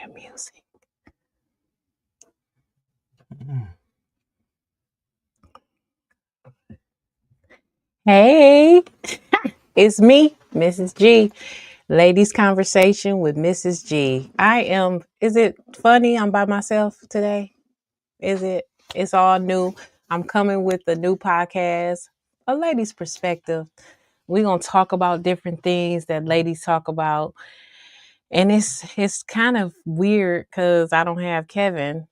that music. Hey, it's me, Mrs. G. Ladies Conversation with Mrs. G. Is it funny I'm by myself today? Is it? It's all new. I'm coming with a new podcast, a lady's perspective. We're going to talk about different things that ladies talk about. And it's kind of weird because I don't have Kevin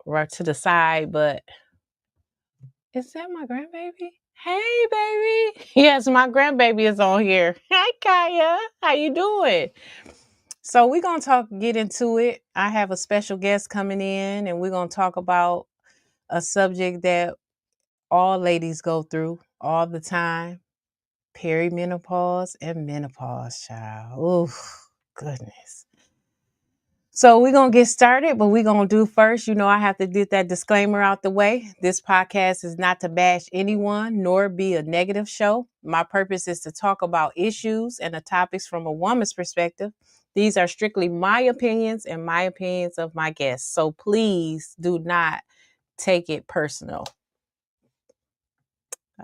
right to the side, but is that my grandbaby? Hey, baby. Yes, my grandbaby is on here. Hi, Kaya. How you doing? So we're going to get into it. I have a special guest coming in, and we're going to talk about a subject that all ladies go through all the time, perimenopause and menopause, child. Oh, goodness. So we're going to get started, but we're going to do first, I have to get that disclaimer out the way. This podcast is not to bash anyone, nor be a negative show. My purpose is to talk about issues and the topics from a woman's perspective. These are strictly my opinions and my opinions of my guests. So please do not take it personal.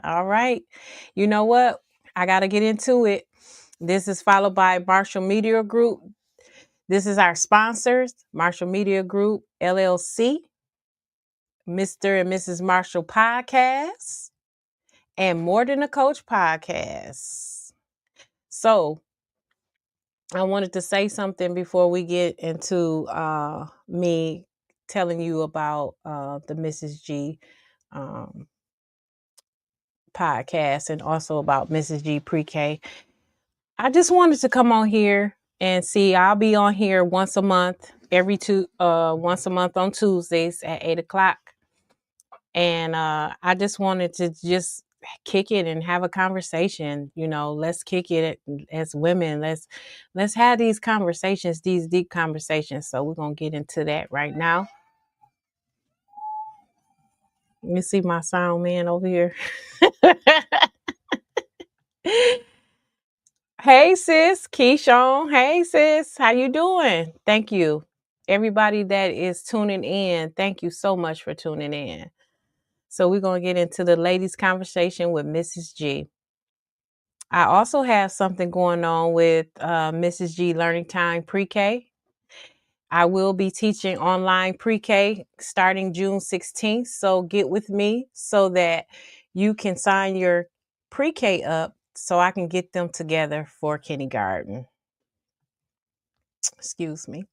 All right. You know what? I got to get into it. This is followed by Marshall Media Group. This is our sponsors, Marshall Media Group, LLC, Mr. and Mrs. Marshall Podcast, and More Than a Coach Podcast. So I wanted to say something before we get into me telling you about the Mrs. G podcast and also about Mrs. G Pre-K. I just wanted to come on here and see. I'll be on here once a month, once a month on Tuesdays at 8:00. And I just wanted to just kick it and have a conversation. Let's kick it as women. Let's have these conversations, these deep conversations. So we're gonna get into that right now. Let me see my sound man over here. Hey sis, Keyshawn. Hey sis, how you doing? Thank you. Everybody that is tuning in, thank you so much for tuning in. So we're going to get into the ladies' conversation with Mrs. G. I also have something going on with Mrs. G Learning Time Pre-K. I will be teaching online pre-K starting June 16th. So get with me so that you can sign your pre-K up so I can get them together for kindergarten. Excuse me.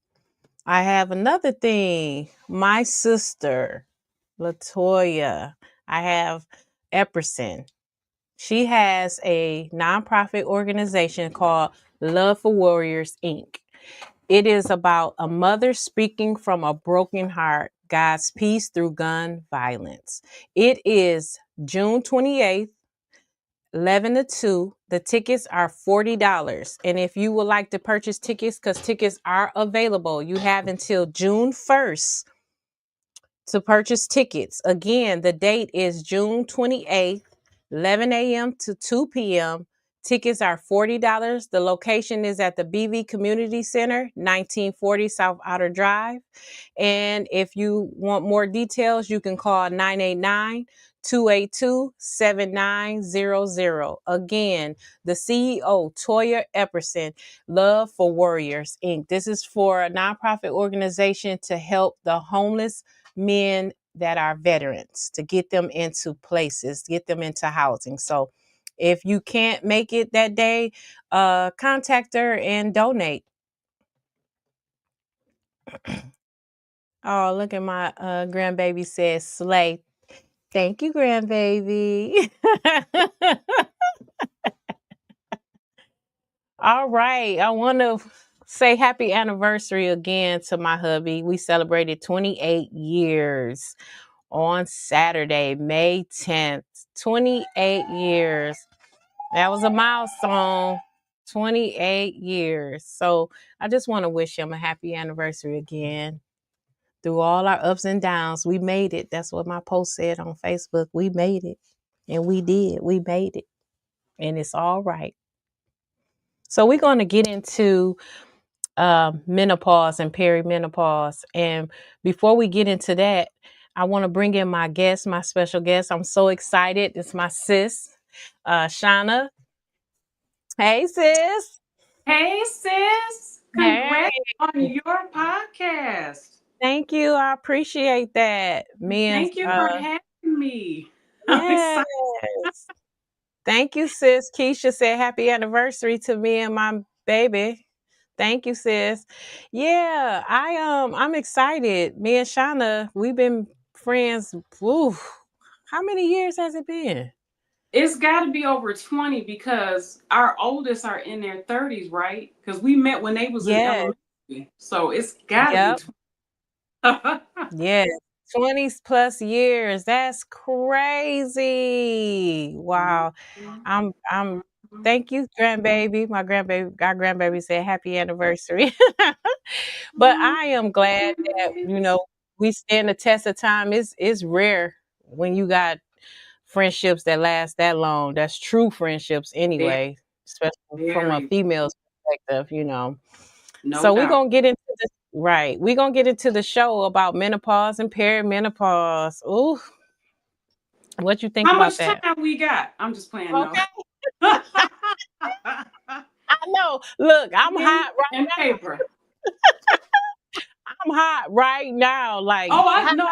I have another thing. My sister, Latoya, I have Epperson. She has a nonprofit organization called Love for Warriors, Inc. It is about a mother speaking from a broken heart, God's peace through gun violence. It is June 28th, 11 to 2. The tickets are $40. And if you would like to purchase tickets, because tickets are available, you have until June 1st to purchase tickets. Again, the date is June 28th, 11 a.m. to 2 p.m. Tickets are $40. The location is at the BV Community Center, 1940 South Outer Drive. And if you want more details, you can call 989-282-7900. Again, the CEO, Toya Epperson, Love for Warriors, Inc. This is for a nonprofit organization to help the homeless men that are veterans, to get them into places, get them into housing. So if you can't make it that day, contact her and donate. Oh, look at my grandbaby says slay. Thank you, grandbaby. All right. I want to say happy anniversary again to my hubby. We celebrated 28 years on Saturday, May 10th. 28 years. That was a milestone. 28 years. So I just want to wish him a happy anniversary again. Through all our ups and downs, we made it. That's what my post said on Facebook. We made it. And we did. We made it. And it's all right. So we're going to get into menopause and perimenopause. And before we get into that, I want to bring in my guest, my special guest. I'm so excited. It's my sis, Shana. Hey, sis. Hey, sis. Hey. Congrats on your podcast. Thank you. I appreciate that. Me and Thank you for having me. I'm yes. excited. Thank you, sis. Keisha said happy anniversary to me and my baby. Thank you, sis. Yeah, I'm excited. Me and Shauna, we've been friends. Oof, how many years has it been? It's got to be over 20 because our oldest are in their 30s, right? Because we met when they was in Yes. elementary. So it's got to be Yep. 20. Yes. 20 plus years. That's crazy. Wow. I'm thank you, grandbaby. Our grandbaby said happy anniversary. But I am glad that, we stand the test of time. It's rare when you got friendships that last that long. That's true friendships Very, anyway, especially from a very, female's perspective. no So we're doubt. gonna get into this right. We're gonna get into the show about menopause and perimenopause. Ooh, what you think How about much that? time we got? I'm just playing, no. Okay. I know. Look, I'm Pen hot right and paper. I'm hot right now. Like Oh, I know.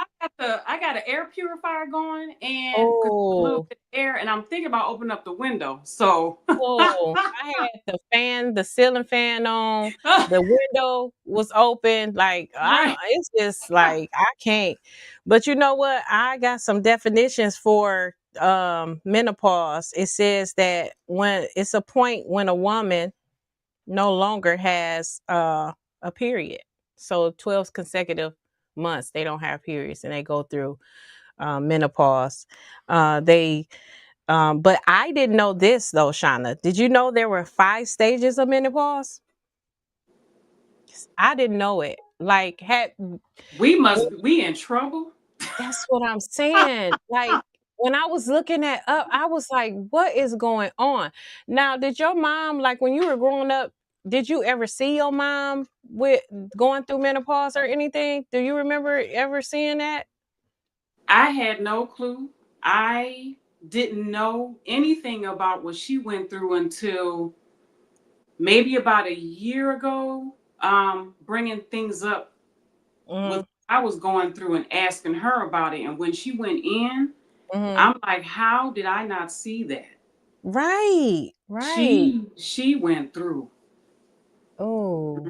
I got an air purifier going, and because a little oh, bit of air, and I'm thinking about opening up the window. So, oh, I had the ceiling fan on, the window was open. Like right. it's just like I can't. But you know what? I got some definitions for menopause. It says that when it's a point when a woman no longer has a period. So 12 consecutive months they don't have periods and they go through menopause. They but I didn't know this though, Shauna. Did you know there were 5 stages of menopause? I didn't know it. Like had We in trouble. that's what I'm saying. Like when I was looking at up, I was like, what is going on? Now, did your mom, like when you were growing up, did you ever see your mom with going through menopause or anything? Do you remember ever seeing that? I had no clue. I didn't know anything about what she went through until maybe about a year ago. Bringing things up with Hmm. I was going through and asking her about it, and when she went in, Hmm. I'm like, how did I not see that? Right, right. She went through. Oh,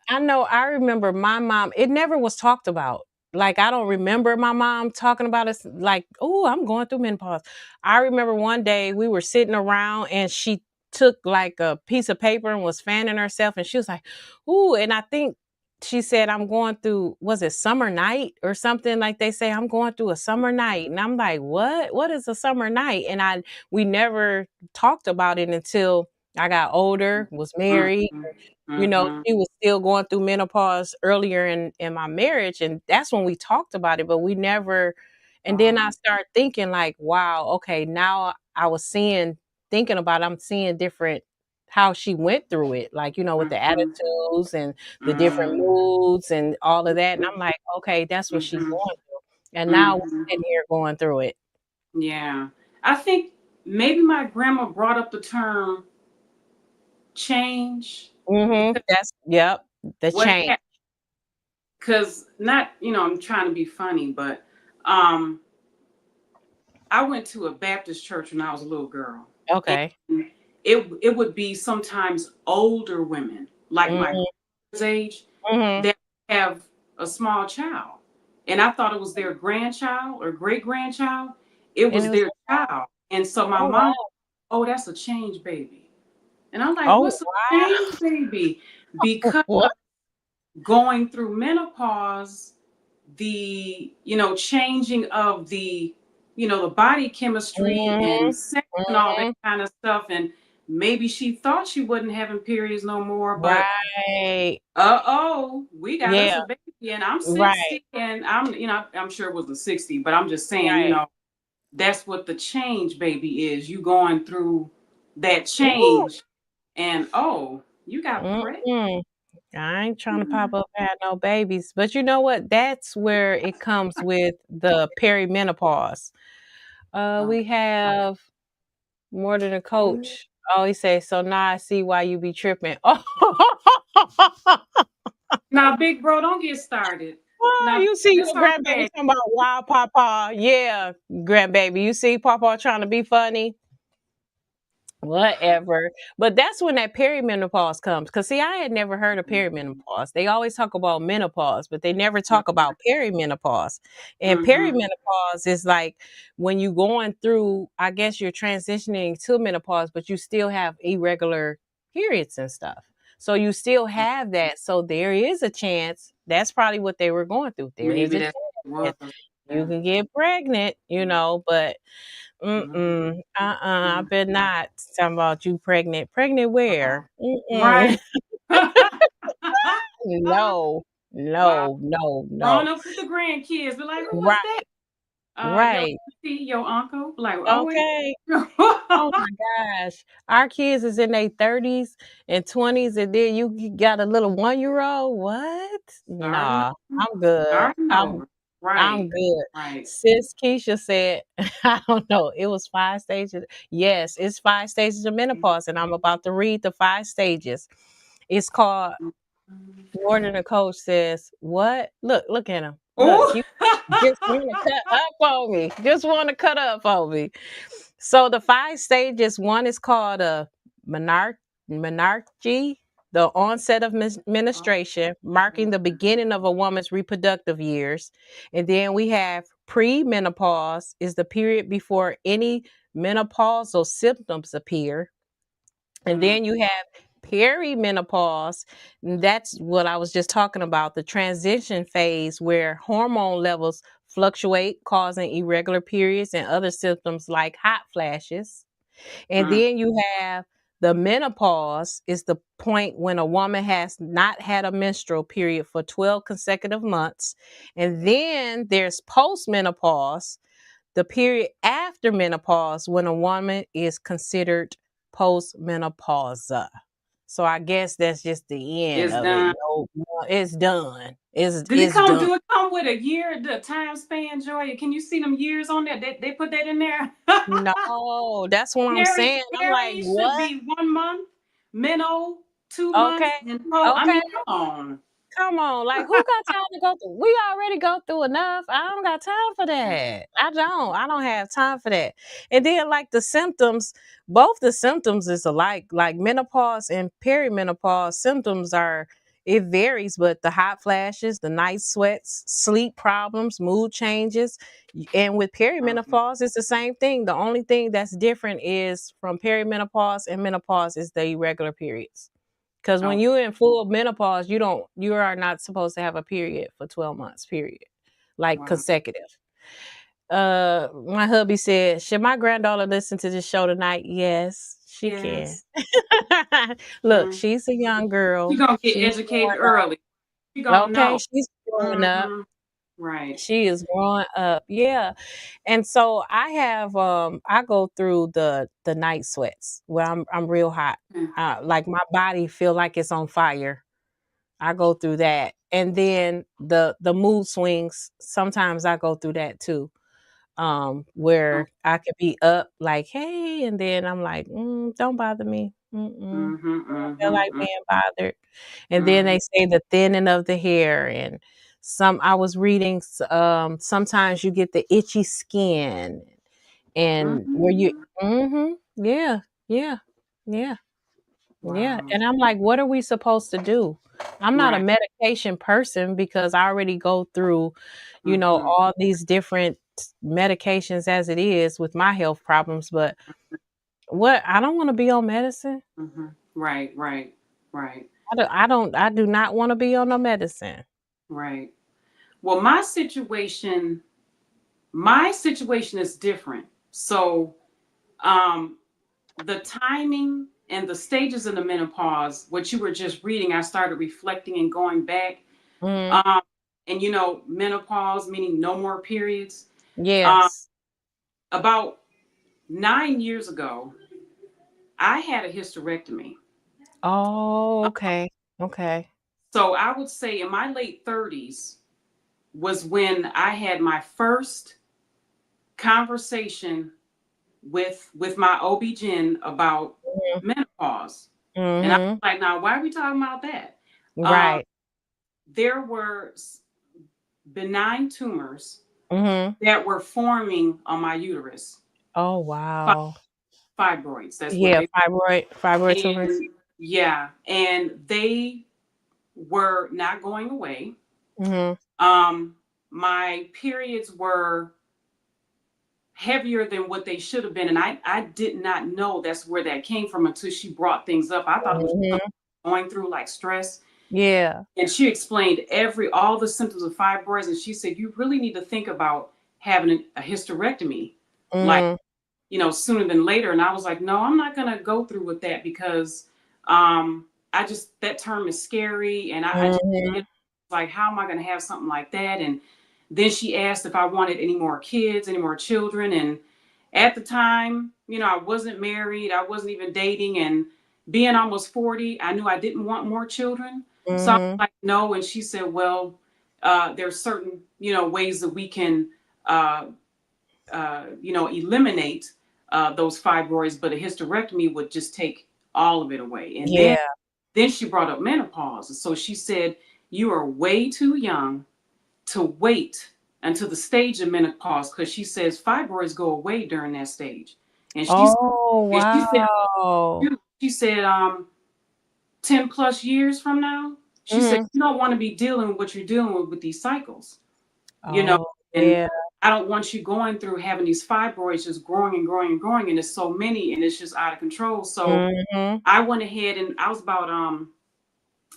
I know. I remember my mom. It never was talked about. Like I don't remember my mom talking about it. Like, oh, I'm going through menopause. I remember one day we were sitting around and she took like a piece of paper and was fanning herself, and she was like, "Ooh," and I think she said, "I'm going through." Was it summer night or something like they say? I'm going through a summer night, and I'm like, "What? What is a summer night?" And we never talked about it until I got older, was married. Mhm, mhm. She was still going through menopause earlier in my marriage, and that's when we talked about it, but we never and then I Um, started thinking like, wow, okay, now I was thinking about I'm seeing different how she went through it, like, with the mhm, attitudes and the different mm, moods and all of that. And I'm like, okay, that's what she's mhm, going through. And now we're mhm. sitting here going through it. Yeah. I think maybe my grandma brought up the term change because That's yep, the what change. happened, because not, I'm trying to be funny, but um, I went to a Baptist church when I was a little girl. And Okay. it would be sometimes older women, like my Mhm. grandma's age, Mhm. that have a small child. And I thought it was their grandchild or great grandchild. It And was it was their child. And so my oh mom, wow. oh, that's a change baby. And I'm like, Oh what's a wow. change baby? Because What? going through menopause, the changing of the body chemistry and Mhm, sex and all that mhm. kind of stuff, and maybe she thought she wasn't having periods no more, but Right. we got Yeah, us a baby, and I'm right, 60, and I'm sure it was a 60, but I'm just saying, right. that's what the change baby is. You going through that Ooh, change, and you got pregnant. mm-mm. I ain't trying to pop up and have no babies. But you know what? That's where it comes with the perimenopause. Okay. We have more than a coach. Oh, he says, so now I see why you be tripping. Now, big bro, don't get started. Oh, Now, you see this your her grandbaby bag. talking about wild papa. Yeah, grandbaby. You see papa trying to be funny. Whatever. But that's when that perimenopause comes. Cause see, I had never heard of perimenopause. They always talk about menopause, but they never talk about perimenopause. And Mm-hmm. perimenopause is like when you going through, I guess you're transitioning to menopause, but you still have irregular periods and stuff. So you still have that. So there is a chance. That's probably what they were going through. There is Maybe a that's what chance it was. you Yeah. can get pregnant, but Mhm. I bet not. Talking about you pregnant. Pregnant where? Right. No, Wow. no, no, Growing no. up with the grandkids, be like, who was that? Right, Your right. auntie, your uncle. Be like, oh wait. Okay. Oh my gosh. Our kids is in their 30s and 20s, and then you got a little 1-year-old. What? Starting Nah, over. I'm good. Starting I'm over. I'm Right. good. Right. Sis Keisha said, I don't know, it was 5 stages. Yes, it's 5 stages of menopause, and I'm about to read the 5 stages. It's called More Than a Coach says, what? Look at him. Look, Oh. you just want to cut up on me. Just want to cut up on me. So the 5 stages, one is called a menarche, the onset of menstruation, marking the beginning of a woman's reproductive years. And then we have premenopause, is the period before any menopausal symptoms appear. And then you have perimenopause. And that's what I was just talking about, the transition phase where hormone levels fluctuate, causing irregular periods and other symptoms like hot flashes. And then you have the menopause is the point when a woman has not had a menstrual period for 12 consecutive months. And then there's postmenopause, the period after menopause when a woman is considered postmenopause. So I guess that's just the end It's of it. done. No, no, it's done. Did it It's come? done. Do it come with a year, the time span, Joy? Can you see them years on there? They put that in there. No, that's what I'm Perry, saying. I'm like, Perry should what? be 1 month, Minnow 2 months, Okay, and Poe. I okay. mean, come on. Come on, like who got time to go through? We already go through enough. I don't got time for that. I don't. I don't have time for that. And then like the symptoms, both the symptoms is alike. Like menopause and perimenopause symptoms are it varies, but the hot flashes, the night sweats, sleep problems, mood changes, and with Mhm. perimenopause, it's the same thing. The only thing that's different is from perimenopause and menopause is the irregular periods. Because when Oh, you're in full menopause, you are not supposed to have a period for 12 months, period. Like wow. consecutive. My hubby said, should my granddaughter listen to this show tonight? Yes, she can. Yes. Look, Mm. she's a young She girl. gonna get She's educated growing early. She up. gonna Okay, know. she's growing up. Hmm. Right. She is growing up. Yeah. And so I go through the night sweats where I'm real hot. Mm. Like my body feel like it's on fire. I go through that. And then the mood swings, sometimes I go through that too. Oh. Where I could be up like, hey, and then I'm like, don't bother me. Mm-hmm. I don't feel like Mm-hmm. being bothered. And then Mm-hmm. they say the thinning of the hair and I was reading sometimes you get the itchy skin and where you Mm-hmm. yeah, yeah, yeah. Yeah, Wow. and I'm like, what are we supposed to do? I'm not a Right. medication person because I already go through, Mm-hmm. all these different medications as it is with my health problems, but what I don't want to be on medicine. Mm-hmm. Right. Right. Right. I do not want to be on no medicine. Right. Well, my situation is different. So, um, the timing and the stages of the menopause, what you were just reading, I started reflecting and going back. Mm, Um, and menopause meaning no more periods. Um, yes. about 9 years ago, I had a hysterectomy. Oh, okay. Okay. So I would say in my late 30s was when I had my first conversation with my OB-GYN about menopause. And I was Mm-hmm. like, now why are we talking about that? Um, Right. there were benign tumors Mm-hmm. that were forming on my uterus. Oh Fi- wow. Fibroids, that's what Yeah, they fibroid tumors. and yeah, and they were not going away. Mm-hmm. Um, my periods were heavier than what they should have been, and I did not know that's where that came from until she brought things up. I thought it was Mm-hmm. going through like stress. Yeah. And she explained all the symptoms of fibroids, and she said you really need to think about having a hysterectomy, like, Mm-hmm. sooner than later. And I was like, no, I'm not going to go through with that because I just, that term is scary. And I just, Mm-hmm. like, how am I going to have something like that? And then she asked if I wanted any more kids, any more children. And at the time, I wasn't married, I wasn't even dating. And being almost 40, I knew I didn't want more children. So I was Mm-hmm. like, no. And she said, well, there's certain, ways that we can, uh, eliminate those fibroids, but a hysterectomy would just take all of it away. And then, Yeah. then she brought up menopause. And so she said, you are way too young to wait until the stage of menopause because she says fibroids go away during that stage. And Oh she said, wow. she said, 10 plus years from now, she said, Mm-hmm. you don't want to be dealing with what you're dealing with these cycles, you know, Oh and yeah. I don't want you going through having these fibroids just growing and growing and growing. And there's so many and it's just out of control. So Mm-hmm. I went ahead and I was about,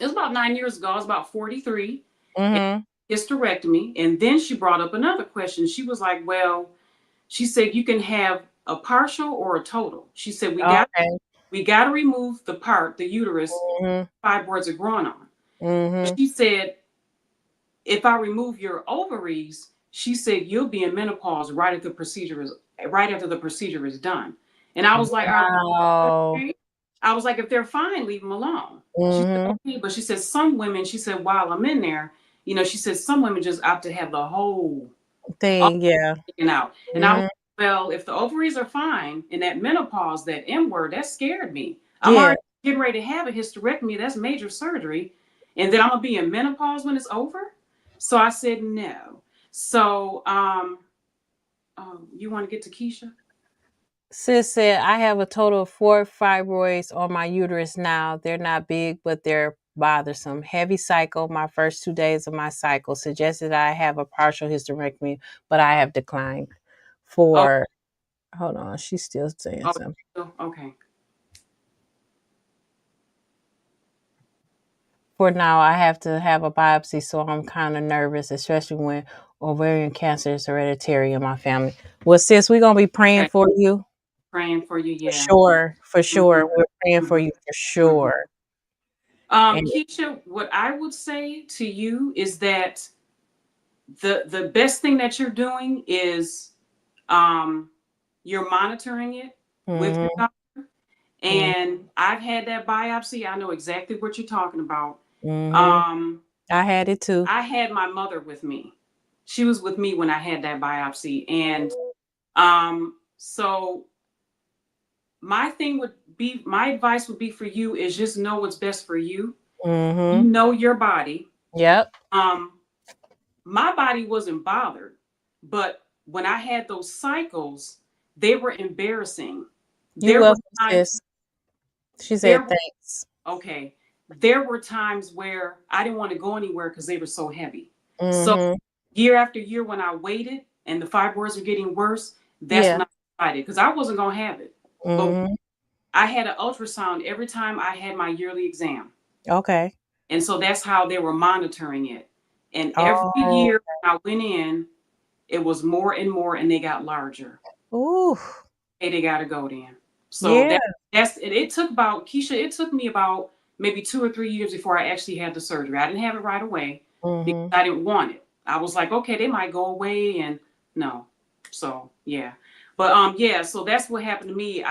it was about 9 years ago. I was about 43 and Mm-hmm. hysterectomy. And then she brought up another question. She was like, well, she said, you can have a partial or a total. She said, Okay. we got to remove the part, the uterus, Mm-hmm. fibroids are growing on. But Mm-hmm. she said, if I remove your ovaries, she said you'll be in menopause right after the procedure is done. And I was like, are they Wow. okay? I was like, if they're fine, leave them alone. She said, Mm-hmm. okay. But she said some women, she said, while I'm in there, she said some women just opt to have the whole all Thing, yeah. taken out. And I was Mm-hmm. like, well, if the ovaries are fine in that menopause, that M word, that scared me. I'm Yeah. already getting ready to have a hysterectomy. That's major surgery. And then I'm gonna be in menopause when it's over. So I said no. So you want to get to Keisha? Sis said, I have a total of 4 fibroids on my uterus now. They're not big, but they're bothersome. Heavy cycle, my first 2 days of my cycle. Suggested I have a partial hysterectomy, but I have declined. Oh, For, hold on, she's still saying oh, something. okay. For now, I have to have a biopsy, so I'm kind of nervous, especially when ovarian cancer is hereditary in my family. Well, sis, we're going to be praying Okay. for you. Praying for you, For yeah. sure. For Mm-hmm. sure. We're praying for Mm-hmm. you for Mm-hmm. sure. And Keisha, what I would say to you is that the best thing that you're doing is um, you're monitoring it with your mhm, doctor. mhm, And I've had that biopsy. I know exactly what you're talking about. mhm. Um, I had it too. I had my mother with me. She was with me when I had that biopsy. And so my advice would be for you is just know what's best for you. You Mhm. know your body. Yep. Um, my body wasn't bothered, but when I had those cycles, they were embarrassing. You There were welcome, times, sis. She there said were, thanks. okay, there were times where I didn't want to go anywhere because they were so heavy. So Mhm. year after year, when I waited and the fibroids were getting worse, that's Yeah. when I decided because I wasn't going to have it. But Mhm. I had an ultrasound every time I had my yearly exam. Okay. And so that's how they were monitoring it. And every Oh. year I went in, it was more and more, and they got larger. Ooh. Hey, they got to go then. So Yeah. that's it. It took about Keisha. It took me about maybe 2 or 3 years before I actually had the surgery. I didn't have it right away because Mhm. I didn't want it. I was like, okay, they might go away, and no. So yeah, but yeah. So that's what happened to me.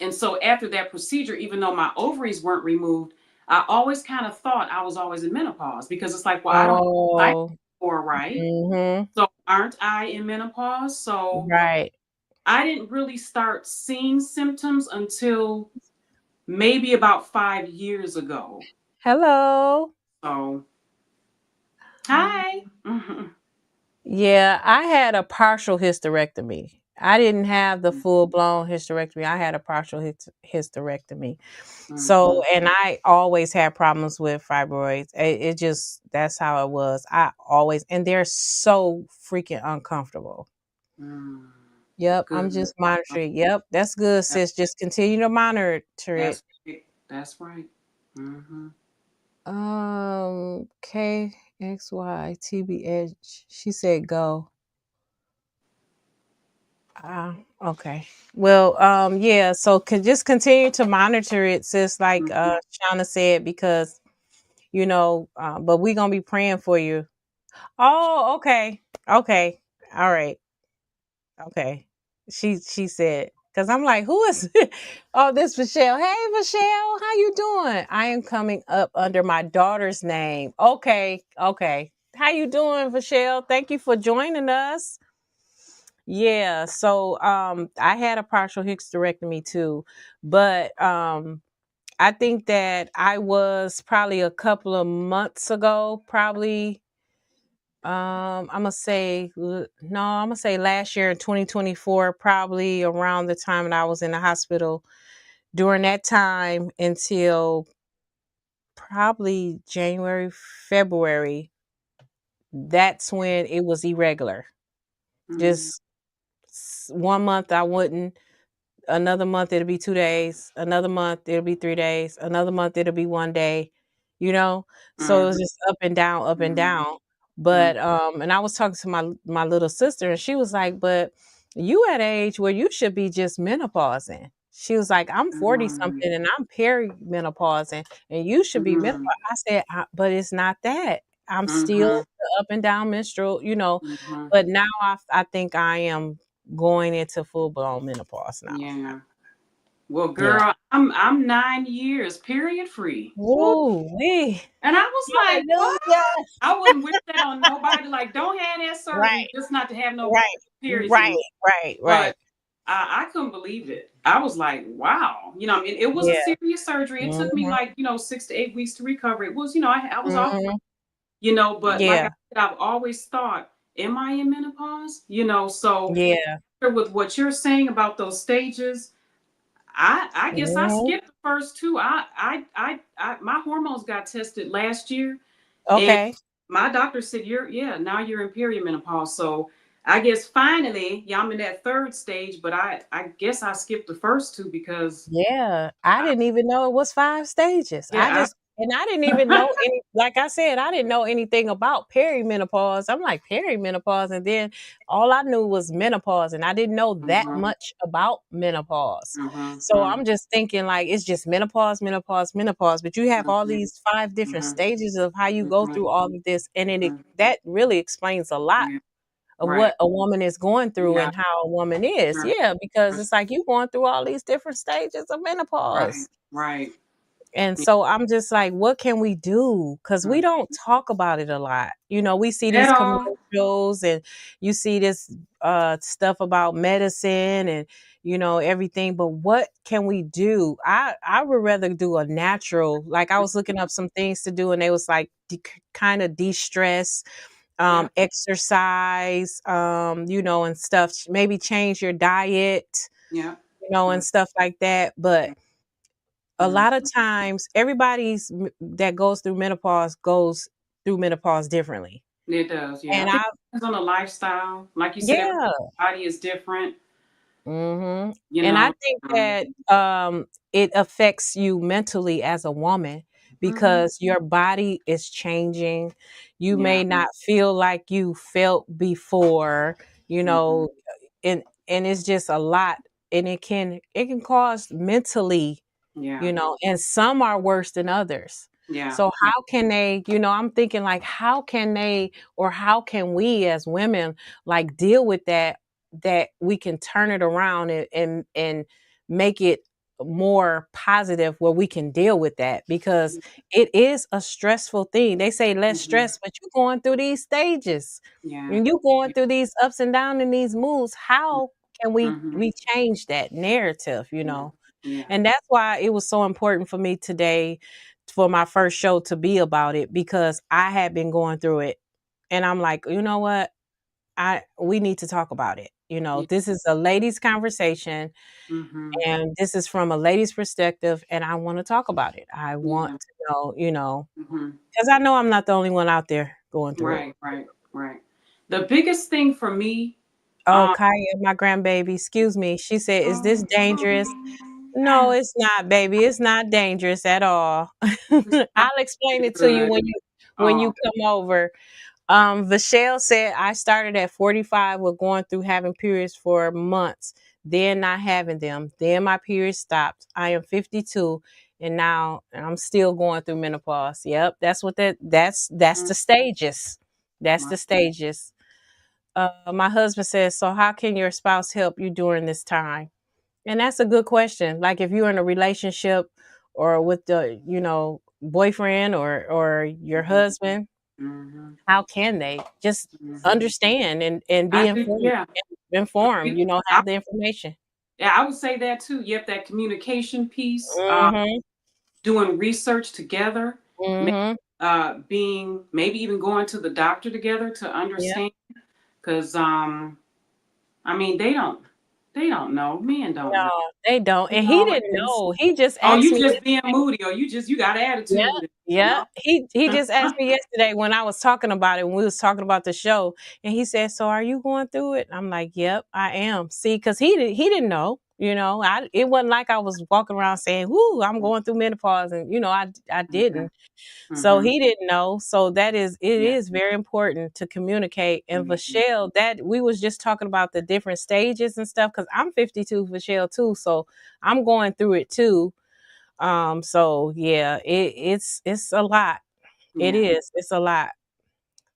And so after that procedure, even though my ovaries weren't removed, I always kind of thought I was always in menopause because it's like, well, I don't have a cycle Oh. for right. Mhm. So aren't I in menopause? So Right. I didn't really start seeing symptoms until maybe about 5 years ago. Hello. So hi. Mhm. Yeah, I had a partial hysterectomy. I didn't have the full blown hysterectomy. I had a partial hysterectomy. So, Mhm. and I always had problems with fibroids. It just, that's how it was. I always, and they're so freaking uncomfortable. Mm. Yep, I'm Good. just monitoring. Yep, that's good, That- sis. Just continue to monitor it. That's right. That's right. Hmm. KXY She said go. Okay. Well, yeah, so can just continue to monitor it, sis, like Hmm. Shauna said, because but we're gonna be praying for you. Oh, okay. Okay. All right. Okay. She said, because I'm like, who is oh, this Michelle. Hey Michelle, how you doing? I am coming up under my daughter's name. Okay, okay. How you doing, Michelle? Thank you for joining us. Yeah, so I had a partial hysterectomy too, but I think that I was probably a couple of months ago, probably I'm gonna say no, I'm gonna say last year in 2024, probably around the time that I was in the hospital. During that time until probably January, February, that's when it was irregular. Hmm. Just one month I wouldn't. Another month it'll be 2 days, another month it'll be 3 days, another month it'll be 1 day, you know? So it was Hmm. just up and down, up and Hmm. down. But, and I was talking to my little sister and she was like, "But you at an age where you should be just menopausing." She was like, "I'm 40 Hmm. something and I'm perimenopausing and you should be menopau." Hmm. I said, But it's not that. I'm still Hmm. the up and down menstrual, Hmm. but now I think I am going into full blown menopause now. Yeah. Well, Yeah. girl, I'm 9 years period free. Woo. Ooh, wee. And I was like, what? Hallelujah. I wouldn't wish that on nobody. Like, don't have that surgery Right, just not to have no right, periods right, anymore. right, right. But I couldn't believe it. I was like, wow. I mean, it was a Yeah. serious surgery. It took me Mhm, like, 6 to 8 weeks to recover. It was, I was off, mhm. but like I Yeah, said, I've always thought, am I in menopause? So yeah. with what you're saying about those stages, I guess I Mhm. skipped the first two. My hormones got tested last year, and Okay. my doctor said now you're in perimenopause. So I guess finally, yeah, I'm in that third stage, but I guess I skipped the first two because Yeah, I I, didn't even know it was 5 stages. yeah, I didn't even I, know like I said, I didn't know anything about perimenopause. I'm like, perimenopause, and then all I knew was menopause, and I didn't know that Mhm, much about menopause. mhm, So I'm just thinking like it's just menopause, menopause, menopause, but you have all mhm, these 5 different mhm, stages of how you go mhm, through all of this, and mhm. that really explains a lot Yeah, of right. what a woman is going through Yeah, and how a woman is. sure, Yeah, because sure. it's like you going through all these different stages of Right, menopause. right. And Yeah. so I'm just like, what can we do? Because we Mhm. don't talk about it a lot. We see At these all. commercials and you see this stuff about medicine and everything. But what can we do? I would rather do a natural. Like I was looking up some things to do, and they was like kind of de-stress, Yeah, exercise, and stuff. Maybe change your diet, yeah. and stuff like that. But a Mhm. lot of times, that goes through menopause goes through menopause differently. It does, yeah. I And think I, it depends on the lifestyle. Like you said, yeah. everybody is different, Mhm. you And I know. think Um, that, it affects you mentally as a woman mhm. because your body is changing. You Yeah. may not feel like you felt before, you Mhm. know, and it's just a lot, and it can cause mentally, Yeah. and some are worse than others. Yeah. So how can they, I'm thinking like, how can they, or how can we as women like deal with that we can turn it around and make it more positive where we can deal with that, because it is a stressful thing. They say less Mhm. stress, but you're going through these stages Yeah. and you going Yeah. through these ups and downs in these moods. How can Mhm. we change that narrative, Yeah. Yeah. And that's why it was so important for me today for my first show to be about it, because I had been going through it. And I'm like, you know what? I we need to talk about it. Yeah. This is a ladies' conversation, Mhm. and this is from a lady's perspective, and I want to talk about it. I want Yeah. to know, Mhm. because I know I'm not the only one out there going through it. Right. Right. Right. The biggest thing for me, Oh, um, Kaya, my grandbaby, excuse me. She said, "Is this dangerous?" No, I it's not, baby. It's not dangerous at all. just I'll explain it to you good. when Oh. you come over. Vachelle said I started at 45 with going through having periods for months, then not having them. Then my period stopped. I am 52 and now I'm still going through menopause. Yep, that's what that's Mm, the stages. That's right. the stages. My husband says, "So how can your spouse help you during this time?" And that's a good question. Like if you're in a relationship or with the, boyfriend or your Mhm. husband, Mhm. how can they just Mhm. understand and be I think, yeah. informed, I, have the information. yeah, I would say that too. Yep, that communication piece, Mhm. doing research together, may- Mhm. being maybe even going to the doctor together to Yep. understand. Because I mean, they don't know. Men don't know. No, they don't. You And he know, didn't and know. He just oh, asked you me just being yesterday. moody, or you got Yeah, attitude. yeah. No. He just asked me yesterday when I was talking about it, when we was talking about the show, and he said, "So are you going through it?" I'm like, "Yep, I am." See, because he didn't know. It wasn't like I was walking around saying, "Whoo, I'm going through menopause," and I Mhm. didn't. So Mhm. he didn't know. So it Yeah. is very important to communicate. And Mhm. Vachelle, that we was just talking about the different stages and stuff, because I'm 52, Vachelle too. So I'm going through it too. So yeah, it's a lot. It Yeah. is. It's a lot.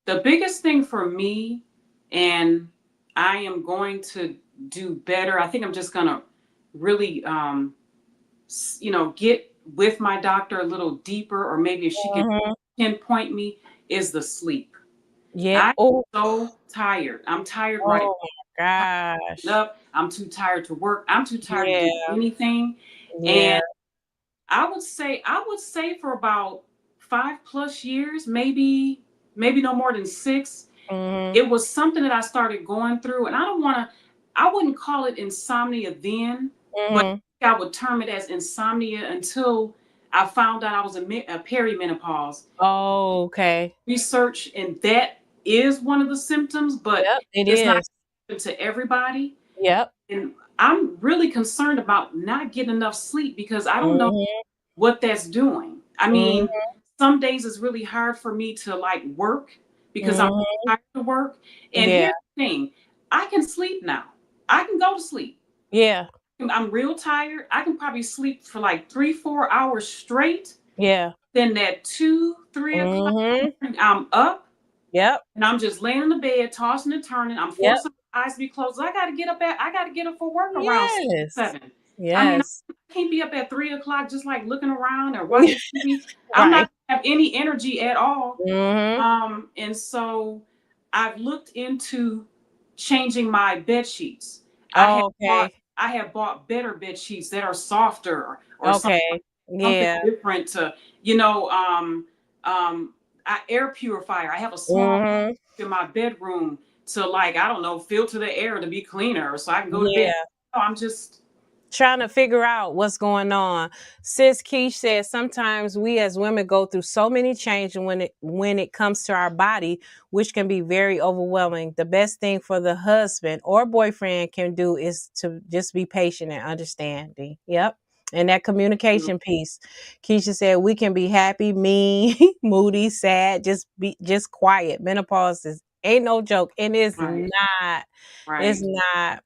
The biggest thing for me, and I am going to do better. I think I'm just gonna really, get with my doctor a little deeper, or maybe if she can Mhm. pinpoint me, is the sleep. Yeah. I'm Oh, so tired. I'm tired right oh my gosh. up. I'm too tired to work. I'm too tired to do Yeah. anything. Yeah. And I would say for about 5+ years, maybe no more than 6, Mhm. it was something that I started going through, and I wouldn't call it insomnia then, but Mhm. I would term it as insomnia until I found out I was a perimenopause Oh, okay. research, and that is one of the symptoms, but Yep, it it's not is. to everybody. Yep. And I'm really concerned about not getting enough sleep because I don't know Mhm. what that's doing. I mean, Mhm. some days it's really hard for me to like work because I'm Mhm. tired to work. And Yeah. here's the thing, I can sleep now. I can go to sleep. Yeah. I'm real tired. I can probably sleep for like 3, 4 hours straight. Yeah. Then at 2, 3 o'clock, Mhm. I'm up Yep. and I'm just laying in the bed, tossing and turning. I'm Yep. forcing my eyes to be closed. I gotta get up for work around Yes. 7. I mean, Yes. I can't be up at 3 o'clock just like looking around or watching TV. I'm Right. not gonna have any energy at all. Mhm. And so I've looked into changing my bed sheets. I have Oh, bought okay. I have bought better bed sheets that are softer, or Okay. something Yeah. different to, you know, air purifier. I have a small Mhm. in my bedroom to, like, I don't know, filter the air to be cleaner so I can go to bed. Yeah. No, I'm just Trying to figure out what's going on. Sis Keish says sometimes we as women go through so many changes when it comes to our body, which can be very overwhelming. The best thing for the husband or boyfriend can do is to just be patient and understanding. Yep. And that communication piece. Keisha said we can be happy, mean, moody, sad, just quiet. Menopause is ain't no joke. And it's right, not. It's right. not.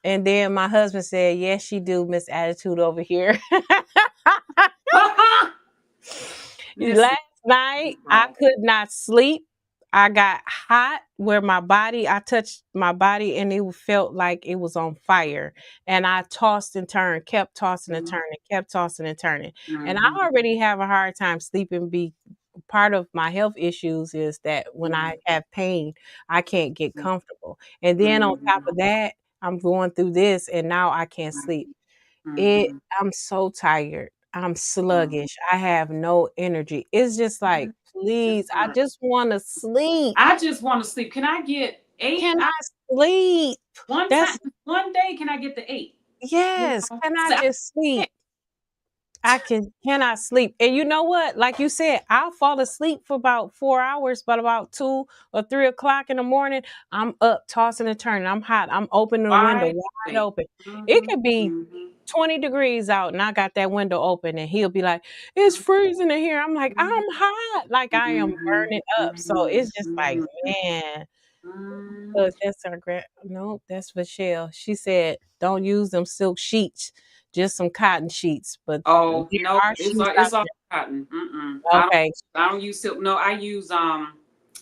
And then my husband said, "Yes, she do, Miss Attitude over here." Miss Last night I Bro. could not sleep. I got hot where I touched my body and it felt like it was on fire. And I tossed and turned, kept tossing and turning, kept tossing and turning. And Mhm. I already have a hard time sleeping. Part of my health issues is that when I have pain, I can't get comfortable. And then on top Mhm. of that, I'm going through this and now I can't sleep. It Mhm. I'm so tired. I'm Mhm. sluggish. I have no energy. It's just like, It's please, I not. just wanna sleep. I just want to sleep. Can I get eight Can hours I sleep? one time? That's One day, can I get the eight? You yes. know, Can I so just I, sleep? I cannot sleep. And you know what? Like you said, I'll fall asleep for about 4 hours, but about 2 or 3 o'clock in the morning, I'm up tossing and turning. I'm hot. I'm opening the window wide wide awake. open. It Mhm. could be Mhm. 20 degrees out and I got that window open and he'll be like, it's freezing in here. I'm like, Mhm. I'm hot. Like I am Mhm. burning up. So Mhm. it's just like, Mhm. man, Mhm. look, that's our grand. No, that's Michelle. She said, don't use them silk sheets, just some cotton sheets. But there Oh no, are sheets out it's all there. cotton. Mm-mm. Okay. I don't use silk. No, I use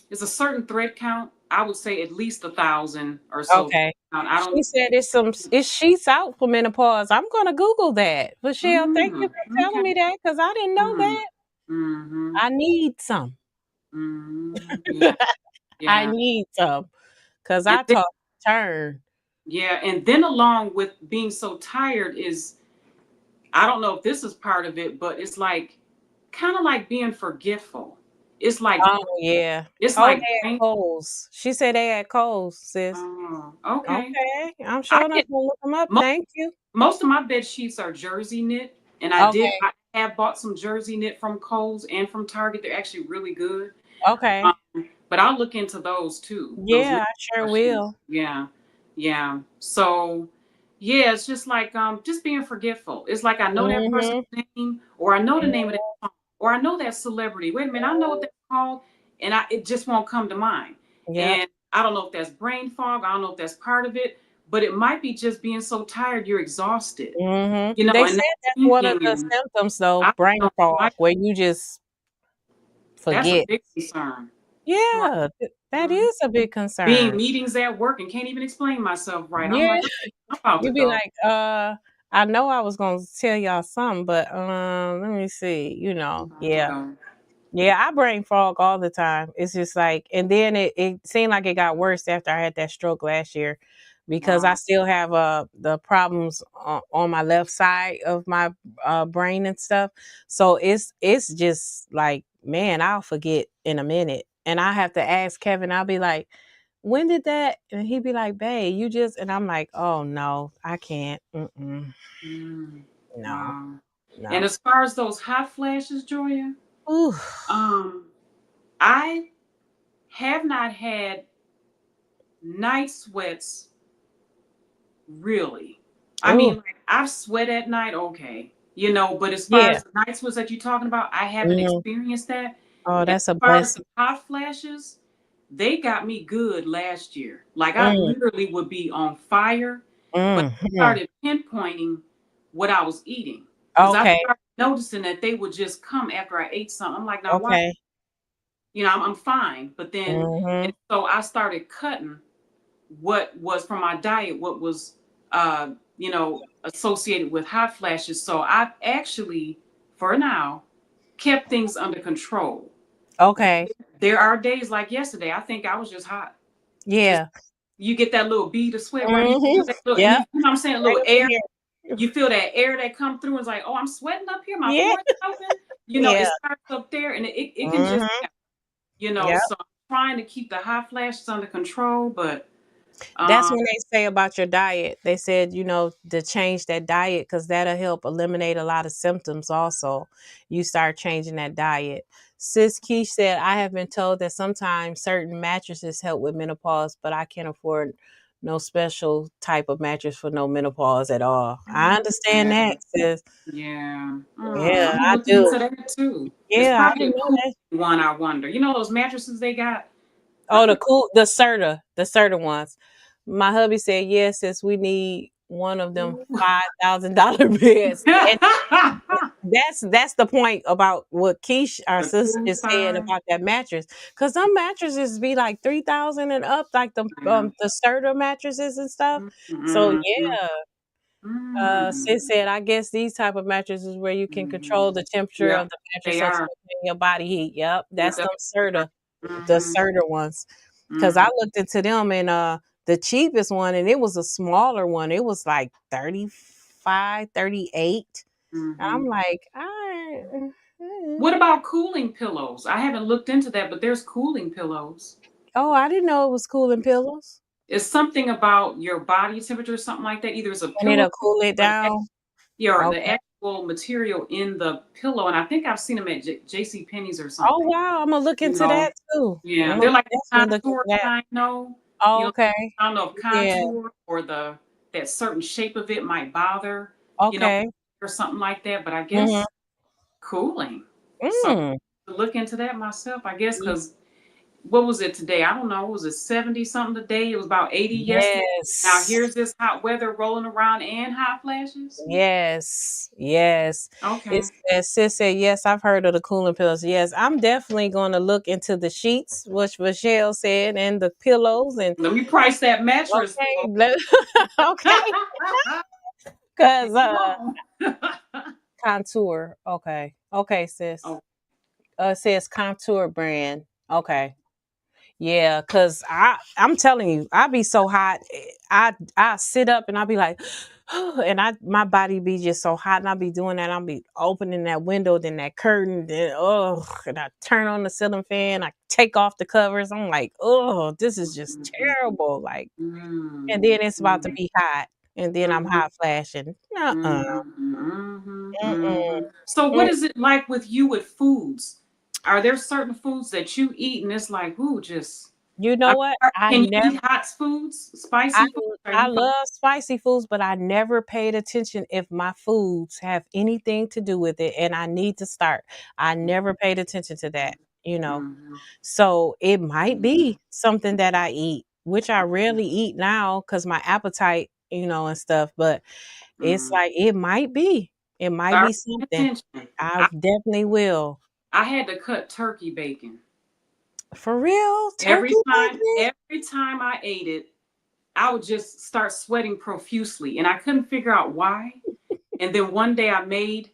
it's a certain thread count. I would say at least 1,000 or so. Okay. I She don't. said it's sheets out for menopause. I'm gonna Google that. Michelle, thank you Mm, for telling okay. me that because I didn't know Mm, that. mm-hmm. I need some. Yeah. I Yeah. need some because And I then, talk turn. yeah, and then along with being so tired is I don't know if this is part of it, but it's like kind of like being forgetful. It's like Oh yeah. it's Oh, like they had brain. Kohl's. She said they had Kohl's, sis. Oh, okay. Okay. I'm I showing up get and look them up. most Thank you. most of my bed sheets are jersey knit, and Okay. I have bought some jersey knit from Kohl's and from Target. They're actually really good. Okay. But I'll look into those too. Those Yeah, I sure sheets. will. Yeah, yeah. So yeah, it's just like just being forgetful. It's like I know that person's Mhm. name, or I know the name of that song, or I know that celebrity. Wait a minute, I know what that's called, and it just won't come to mind. Yep. And I don't know if that's brain fog. I don't know if that's part of it, but it might be just being so tired you're exhausted. Mhm. You know, They and said that that's one of thinking, the and symptoms though, I brain don't know, fog, where you just that's a forget. big concern. Right. Yeah, that Mhm. is a big Being concern. meetings at work and can't even explain myself right. I'm Yeah, like, I'm about to you be go. like, I know I was gonna tell y'all something, but let me see, I'm about to yeah. go. Yeah, I brain fog all the time. It's just like, and then it seemed like it got worse after I had that stroke last year because I Wow. still have the problems on my left side of my brain and stuff. So it's just like, man, I'll forget in a minute. And I have to ask Kevin, I'll be like, when did that? And he'd be like, babe, you just, and I'm like, oh no, I can't. Mm-mm. Mm, No, wow. And no. as far as those hot flashes, Joya, Ooh. um, I have not had night sweats really. I Ooh. mean, like I've sweat at night, okay, you know, but as far Yeah. as the night sweats that you're talking about, I haven't Mhm. experienced that. Oh, And that's a as far as the blessing. hot flashes, they got me good last year. Like I Mm. literally would be on fire, but I Mhm. started pinpointing what I was eating because I Okay, started noticing that they would just come after I ate something. I'm like, now why? okay. You know, I'm fine. But then, and Mhm. so I started cutting what was from my diet, what was, you know, associated with hot flashes. So I've actually, for now, kept things under control. But Okay. there are days like yesterday, I think I was just hot. Just Yeah. you get that little bead of sweat, right? Mhm. That little, and Yep. you know what I'm saying, a Right little up in air. here. You feel that air that come through and it's like, oh, I'm sweating up here, my Yeah. pores are open. You know, it Yeah. starts up there and it can just, Mhm. you know, Yep. so I'm trying to keep the hot flashes under control, but That's um when they say about your diet. They said, to change that diet because that'll help eliminate a lot of symptoms also. You start changing that diet. Sis Key said, I have been told that sometimes certain mattresses help with menopause, but I can't afford no special type of mattress for no menopause at all. I understand yeah. that, sis. Yeah. Yeah, I'm I looking do. into that too. It's Yeah, I probably a didn't know cool that. one, I wonder. You know those mattresses they got? Oh, the Serta ones. My hubby said, "Yes, sis, we need one of them $5,000 beds." And that's the point about what Keish, our The sister, cool is saying side. about that mattress. Cause some mattresses be like 3,000 and up, like Yeah. the Serta mattresses and stuff. So Mm-hmm. yeah, Mm-hmm. sis said, I guess these type of mattresses where you can Mm-hmm. control the temperature Yep, of the mattress they so to are. maintain your body heat. Yep, Yep, that's them Serta, the mm-hmm. Serta ones. Cause I Mm-hmm. looked into them and the cheapest one, and it was a smaller one. It was like 35, 38. Mm-hmm. I'm like, I What about cooling pillows? I haven't looked into that, but there's cooling pillows. oh, I didn't know it was cooling pillows. It's something about your body temperature, something like that. Either it's a And pillow it'll cool it or the, down. yeah, or the Okay. actual material in the pillow. And I think I've seen them at JC Penney's or Oh something. wow, I'm gonna look You into know, that too. yeah, I'm they're gonna like definitely look into contour that. kind, know. You Oh, know, okay. I don't know if Yeah. contour or that certain shape of it might bother, you know, Okay. or something like that. But I Mm-hmm. guess cooling. So Mm. to look into that myself, I guess, because what was it today? I don't know. Was it 70 something today? It was about 80 yesterday. Now Yes. here's this hot weather rolling around and hot flashes. Yes. Yes. Okay. It's as sis said, yes, I've heard of the cooling pillows. Yes, I'm definitely gonna look into the sheets, which Michelle said, and the pillows and Let me price that mattress, okay, folks. okay. Cause Hang on. contour. Okay. Okay, sis. Oh, It says contour brand. Okay. Yeah, cause I'm telling you, I be so hot. I sit up and I be like, and my body be just so hot, and I be doing that. I'll be opening that window, then that curtain, then and I turn on the ceiling fan. I take off the covers. I'm like, oh, this is just mhm, terrible. Like, and mhm, then it's about to mhm, be hot, and then I'm mhm, hot flashing. Uh-uh. mhm, mhm, Mm-mm. mhm. So, Mm. what is it like with you with foods? Are there certain foods that you eat and it's like, ooh, just You know I what? can you eat hot foods, I spicy foods? Are I you fine? love spicy foods, but I never paid attention if my foods have anything to do with it, and I need to start. I never paid attention to that, you know. Mhm, So it might mhm, be something that I eat, which I rarely eat now because my appetite, and stuff. But it's mhm. like it might be. It might Start be paying something. attention. I definitely will. I had to cut turkey bacon. For real, turkey bacon. Every time I ate it, I would just start sweating profusely, and I couldn't figure out why. And then one day I made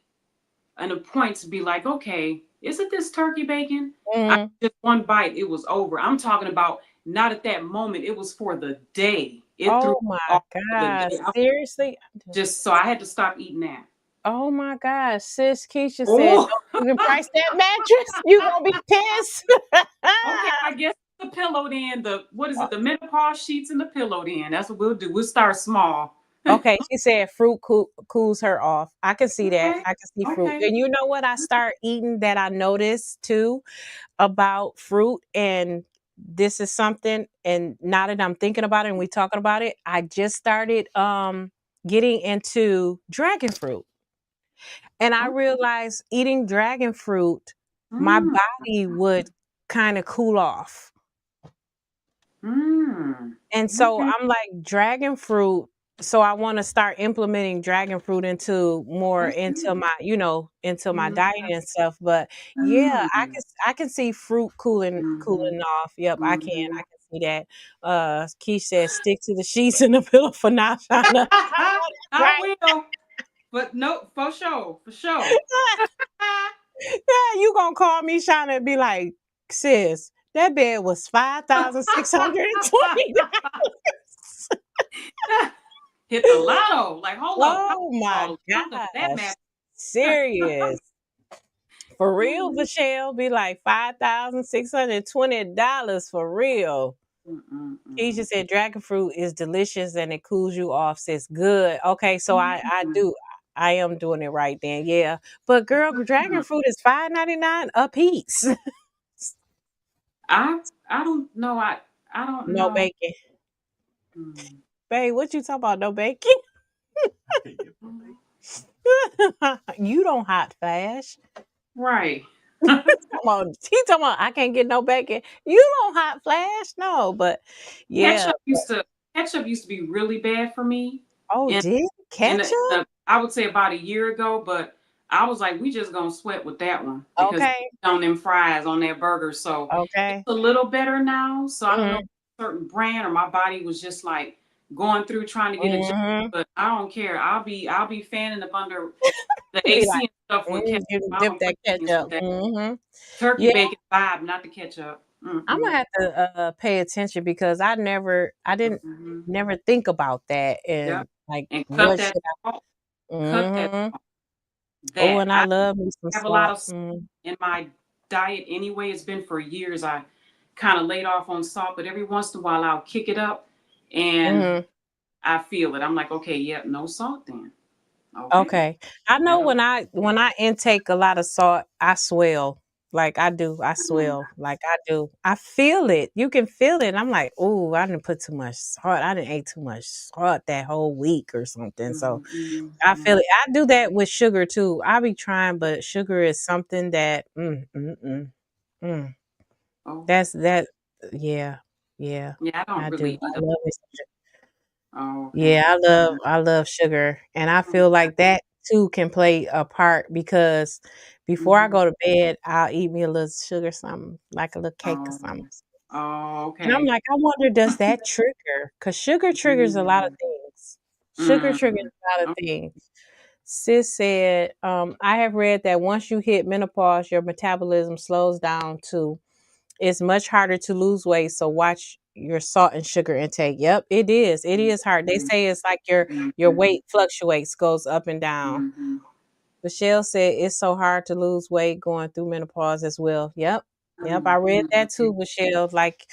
an appointment to be like, okay, isn't this turkey bacon? I Mm. just one bite, it was over. I'm talking about not at that moment, it was for the day. It threw Oh me my off for the gosh, day. I seriously? just so I had to stop eating that. Oh my gosh, sis Keisha said, Oh, "Don't even price that mattress. You gonna be pissed." okay. I guess the pillow then, the what is it, the menopause sheets and the pillow then. That's what we'll do. We'll start small. Okay, she said fruit cools her off. I can see that. Okay. I can see fruit. Okay. And you know what I start eating that I noticed too about fruit, and this is something, and now that I'm thinking about it and we talking about it, I just started getting into dragon fruit. And I Oh, realized eating dragon fruit, my mm, body would kind of cool off. mm. And so Okay. I'm like dragon fruit. So I want to start implementing dragon fruit into more Okay. into into my Mm, diet and stuff. But yeah, mm, I can see fruit mhm, cooling off. Yep, I mhm. can see that. Keish says stick to the sheets and the pillow for now, Shana. I know that's I right. will, but no, for sure, for sure. Yeah, you gonna call me Shana and be like, sis, that bed was $5,620. Hit the lotto. Like, hold up, Oh my Powerball, something for that gosh. matter. Serious. For real, Michelle, be like $5,620 for real. Keisha Mm-mm-mm. said dragon fruit is delicious and it cools you off. Says good. Okay, so Mm-mm. I am doing it right then. Yeah. But girl, dragon fruit is $5.99 a piece. I don't know. I don't No know. bacon. Mm. Babe, what you talking about? No bacon? You don't hot flash. Right. Come on. He talking about I can't get no bacon. You don't hot flash? No, but yeah. ketchup used to Ketchup used to be really bad for me, Oh, and did in ketchup? I would say about a year ago. But I was like, we just gonna sweat with that one because Okay. on them fries on that burger. So it's Okay. a little better now. So I don't know if Mhm. it's a certain brand or my body was just like going through trying to get adjusted. Mhm. But I don't care. I'll be fanning up under the Be like, AC and stuff with ketchup. you I dip don't play that games ketchup. with that Mhm. turkey Yeah, bacon vibe, not the ketchup. I'm Mm-mm. gonna have to pay attention because I didn't Mm-hmm. never think about that Yep. and like And cut what that should salt. I. Cut that Mhm. Oh, that. and I I love me some have a lot salt. of salt Mm. in my diet anyway. It's been for years. I kind of laid off on salt, but every once in a while I'll kick it up and Mhm. I feel it. I'm like, okay, yep, no salt then. Okay. Okay. I know That'll when I intake a lot of salt, I swell. Like I do, I mm, swell. Like I do. I feel it. You can feel it. I'm like, "Ooh, I didn't put too much salt. I didn't ate too much salt that whole week or something." So, I mm. feel it. I do that with sugar too. I be trying, but sugar is something that mm. Oh, That's that yeah. Yeah. yeah, I don't I do. really eat I a love it. oh, okay. Yeah, I love sugar, and I feel Okay. like that too can play a part because before I Mm-hmm. go to bed, I'll eat me a little sugar something, like a little cake or something. Oh, oh, And I'm okay. like, I wonder, does that trigger? Because sugar triggers a lot of Mm, things. Sugar mm, triggers a lot of oh, things. Sis said, I have read that once you hit menopause, your metabolism slows down too. It's much harder to lose weight, so watch your salt and sugar intake. Yep, it is. It is hard. They mhm, say it's like your mhm, weight fluctuates, goes up and down. mhm, Michelle said it's so hard to lose weight going through menopause as well. Yep. Yep, I mhm, read that mhm, too, Michelle. Like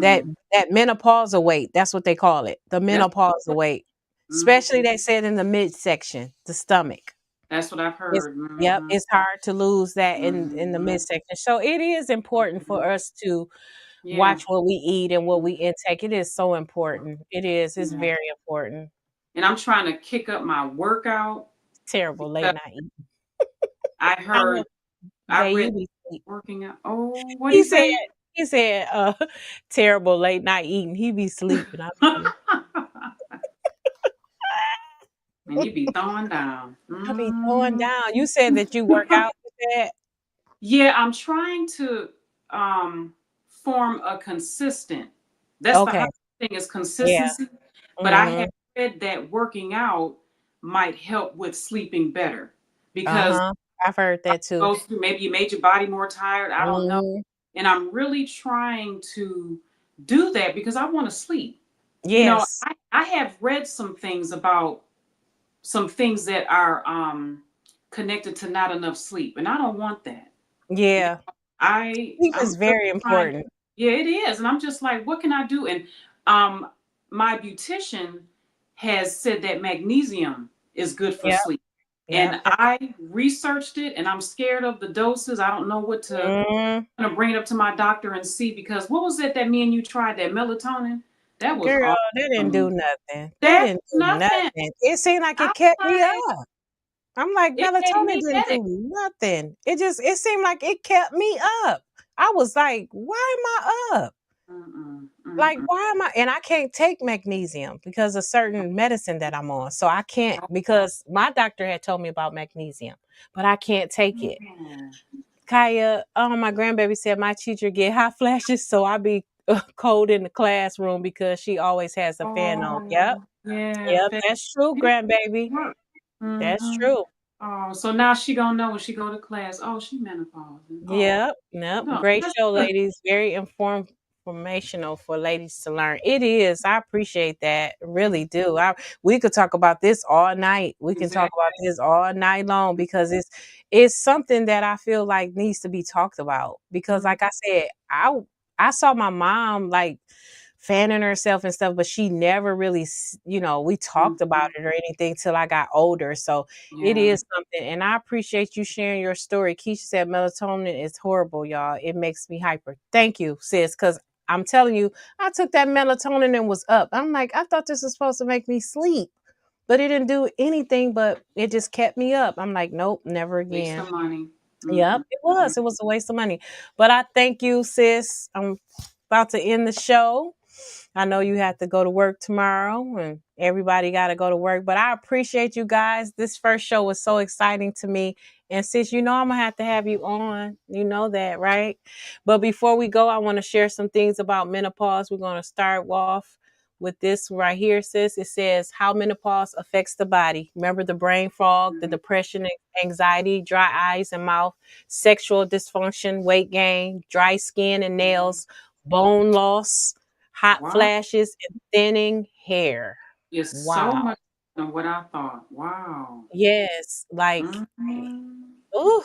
that mm. that menopausal weight. That's what they call it. The That's menopausal weight. mhm. Especially they said in the midsection, the stomach. That's what I've It's heard. yep, Mhm, it's hard to lose that in the mhm, midsection. So it is important mhm. for us to Yeah, watch what we eat and what we intake. It is so important. It is. It's yeah. very important. And I'm trying to kick up my workout Terrible late because night eating. I I know, heard I babe, read you be sleep. working out. Oh, what do He you said say? he said, terrible late night eating. He be sleeping. And you be throwing down. I be throwing Mhm. down. You said that you work out, you said? Yeah, I'm trying to um form a consistent. That's the Okay. hardest thing is Yeah. consistency. But I have Mhm. read that working out might help with sleeping better because Uh-huh. I've heard that too. goes through maybe you made your body more tired. I don't know. Mhm. And I'm really trying to do that because I want to sleep. You know, Yes. I have read some things about some things that are connected to not enough sleep, and I don't want that. You Yeah. know, Sleep I'm is really very trying. important. Yeah, it is, and I'm just like, what can I do? And um, my beautician has said that magnesium is good for Yep. sleep, Yep. and I researched it, and I'm scared of the doses. I don't know what to. Mm. I'm gonna bring it up to my doctor and see because what was it that me and you tried that melatonin? That was Girl, that didn't do awesome. nothing. That That's didn't do nothing. nothing. It seemed like I'm it kept me like, up. I'm like, it gave melatonin me didn't headache. do nothing. It seemed like it kept me up. I was like, why am I up? Mm-mm, Like, mm-mm. why am I? And I can't take magnesium because of certain medicine that I'm on. So I can't because my doctor had told me about magnesium, but I can't take it. Yeah. Kaya, my grandbaby said my teacher get hot flashes, so I be cold in the classroom because she always has a fan on. Yep, Oh, yeah. yep, that's true, It grandbaby. work. That's Mm-hmm. true. Oh, so now she gonna know when she go to class. Oh, she menopausal. Oh, Yep, yep. no, Great that's show, good. ladies. Very informational for ladies to learn. It is. I appreciate that. Really do. We could talk about this all night. We can talk about Exactly. this all night long because it's something that I feel like needs to be talked about. Because Mm-hmm. like I said, I saw my mom like fanning herself and stuff, but she never really, we talked about Mm-hmm. it or anything till I got older. So it Yeah. is something, and I appreciate you sharing your story. Keisha said melatonin is horrible, y'all. It makes me hyper. Thank you, sis, because I'm telling you, I took that melatonin and was up. I'm like, I thought this was supposed to make me sleep, but it didn't do anything, but it just kept me up. I'm like, nope, never Waste again. of money. Yep, Mm-mm. it was. It was a waste of money. But I thank you, sis. I'm about to end the show. I know you have to go to work tomorrow and everybody got to go to work, but I appreciate you guys. This first show was so exciting to me. And sis, you know, I'm going to have you on. You know that, right? But before we go, I want to share some things about menopause. We're going to start off with this right here, sis. It says how menopause affects the body. Remember the brain fog, the Mhm. depression, anxiety, dry eyes and mouth, sexual dysfunction, weight gain, dry skin and Mhm. nails, bone loss, hot Wow. flashes, and thinning hair. It's so Wow. much than what I thought. Wow. Yes, like, Mhm. ooh,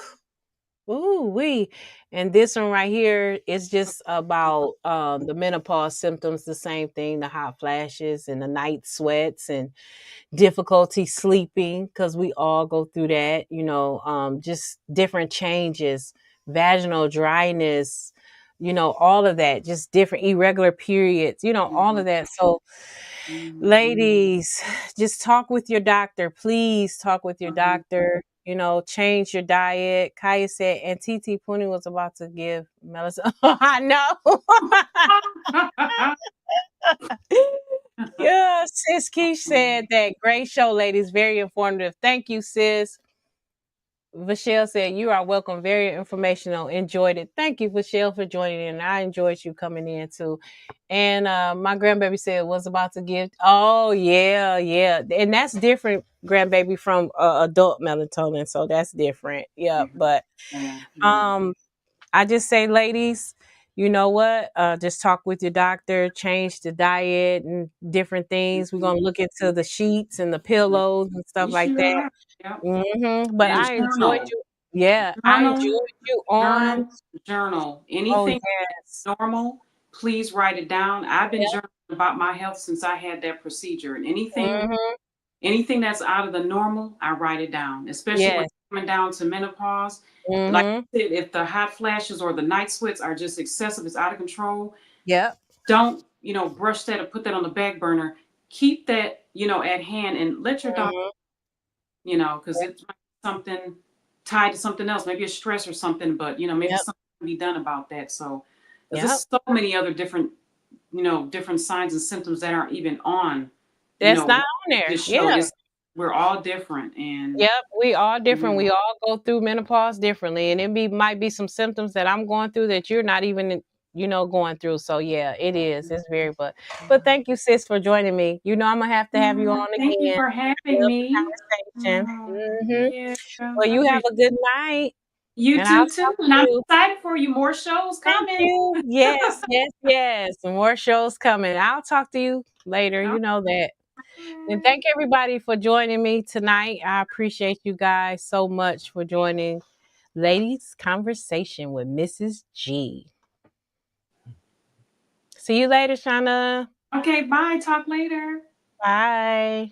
ooh, wee. And this one right here is just about the menopause symptoms, the same thing, the hot flashes and the night sweats and difficulty sleeping, because we all go through that, just different changes, vaginal dryness, all of that, just different irregular periods, all Mhm. of that. So Mhm. ladies, just talk with your doctor. Please talk with your Mhm. doctor. Change your diet. Kaya said, and TT Puni was about to give Melissa. I know. Yeah, sis Keish said that great show, ladies. Very informative. Thank you, sis. Michelle said, you are welcome. Very informational. Enjoyed it. Thank you, Michelle, for joining in. I enjoyed you coming in too. And my grandbaby said was about to give. Oh, yeah, yeah. And that's different, grandbaby, from adult melatonin. So that's different. Yeah. But Yeah, yeah. um, I just say, ladies, you know what? Just talk with your doctor, change the diet and different things. We're Mhm. going to look into the sheets and the pillows and stuff You like sure that. are. Yep. But And I enjoyed journal. you. Yeah, I Journal. enjoyed you on. Journal. Journal. Oh, Anything yes. normal, please write it down. I've been Yep. journaling about my health since I had that procedure. And Hmm. anything that's out of the normal, I write it down, especially when Yes. it's coming down to menopause. Like Hmm. I said, if the hot flashes or the night sweats are just excessive, it's out of control, Yep. don't, brush that or put that on the back burner. Keep that, at hand and let your doctor, Hmm. because it's something tied to something else, maybe a stress or something, but, maybe Yep. something can be done about that. So, because Yep. there's so many other different, different signs and symptoms that aren't even on, That's not what on you there. just showed. Yeah. We're all different. And Yep, we all different. yeah. We all go through menopause differently, and might be some symptoms that I'm going through that you're not even, going through. So yeah, it is. It's very, but thank you, sis, for joining me. I'm gonna have you on Thank you again. for having Love me. the conversation. Yeah, Well, I you have appreciate a good night, you and I'll too. talk And to I'm you. excited for you. More shows Thank coming. you. Yes, yes, yes. More shows coming. I'll talk to you later. You know that. And Okay. thank everybody for joining me tonight. I appreciate you guys so much for joining Ladies Conversation with Mrs. G. See you later, Shana. Okay, bye. Talk later. Bye.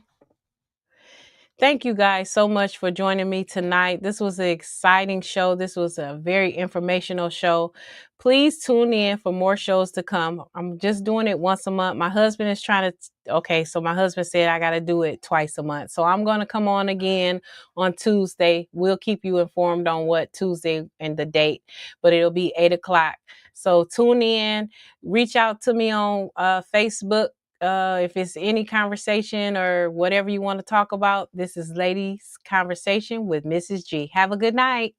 Thank you guys so much for joining me tonight. This was an exciting show. This was a very informational show. Please tune in for more shows to come. I'm just doing it once a month. My husband is trying to, okay, so my husband said I got to do it twice a month. So I'm going to come on again on Tuesday. We'll keep you informed on what Tuesday and the date, but it'll be 8 o'clock. So tune in, reach out to me on Facebook, if it's any conversation or whatever you want to talk about. This is Ladies Conversation with Mrs. G. Have a good night.